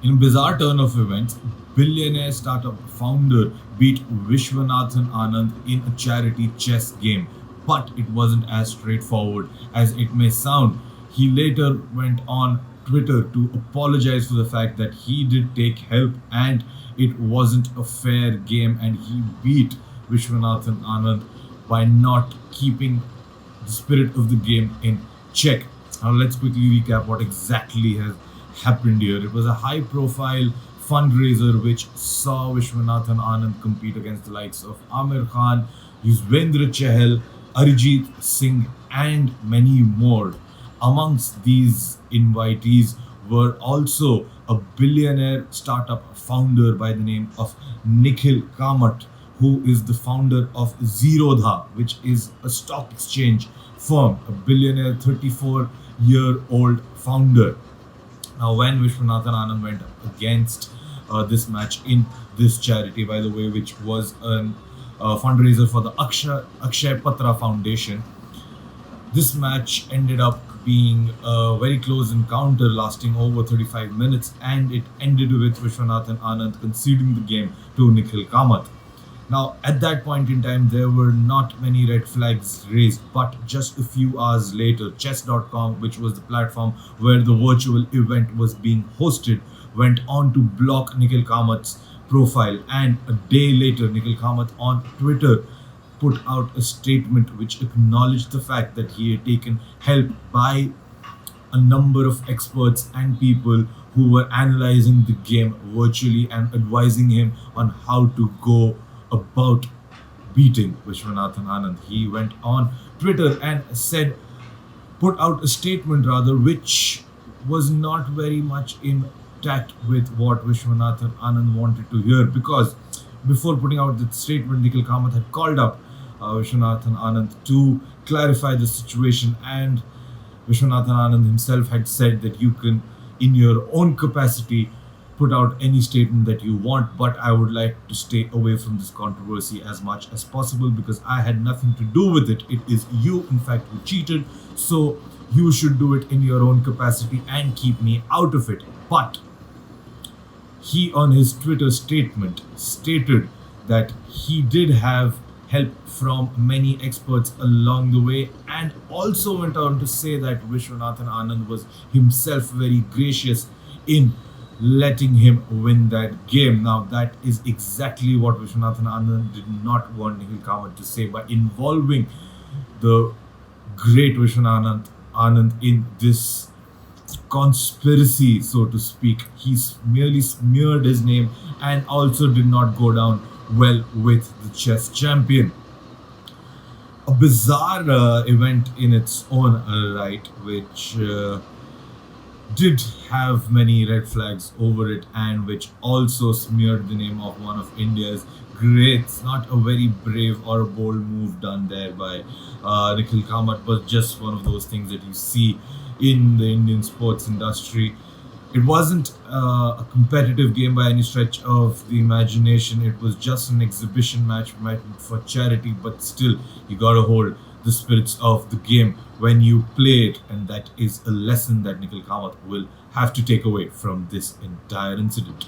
In a bizarre turn of events, Billionaire startup founder beat Viswanathan Anand in a charity chess game. But it wasn't as straightforward as it may sound. He later went on Twitter to apologize for the fact that he did take help and it wasn't a fair game, and he beat Viswanathan Anand by not keeping the spirit of the game in check. Now let's quickly recap what exactly has happened here. It was a high profile fundraiser which saw Vishwanathan Anand compete against the likes of Amir Khan, Yuzvendra Chahal, Arijit Singh, and many more. Amongst these invitees were also a billionaire startup founder by the name of Nikhil Kamath, who is the founder of Zerodha, which is a stock exchange firm, a billionaire 34-year-old founder. Now, when Vishwanathan Anand went against this match in this charity, by the way, which was a fundraiser for the Akshay Patra Foundation, this match ended up being a very close encounter lasting over 35 minutes, and it ended with Vishwanathan Anand conceding the game to Nikhil Kamath. Now, at that point in time, there were not many red flags raised, but just a few hours later, chess.com, which was the platform where the virtual event was being hosted, went on to block Nikhil Kamath's profile. And a day later, Nikhil Kamath on Twitter put out a statement which acknowledged the fact that he had taken help by a number of experts and people who were analyzing the game virtually and advising him on how to go about beating Vishwanathan Anand. He went on Twitter and put out a statement rather, which was not very much in tact with what Vishwanathan Anand wanted to hear, because before putting out the statement, Nikhil Kamath had called up Viswanathan Anand to clarify the situation, and Viswanathan Anand himself had said that you can, in your own capacity, put out any statement that you want, but I would like to stay away from this controversy as much as possible because I had nothing to do with it. It is you, in fact, who cheated, so you should do it in your own capacity and keep me out of it. But he, on his Twitter statement, stated that he did have help from many experts along the way, and also went on to say that Vishwanathan Anand was himself very gracious in letting him win that game. Now, that is exactly what Viswanathan Anand did not want Nikhil Kamath to say by involving the great Viswanathan Anand in this conspiracy, so to speak. He merely smeared his name and also did not go down well with the chess champion. A bizarre event in its own right, which did have many red flags over it, and which also smeared the name of one of India's greats. Not a very brave or a bold move done there by Nikhil Kamath, but just one of those things that you see in the Indian sports industry. It wasn't a competitive game by any stretch of the imagination. It was just an exhibition match meant for charity, but still, you gotta hold the spirits of the game when you play it, and that is a lesson that Nikhil Kamath will have to take away from this entire incident.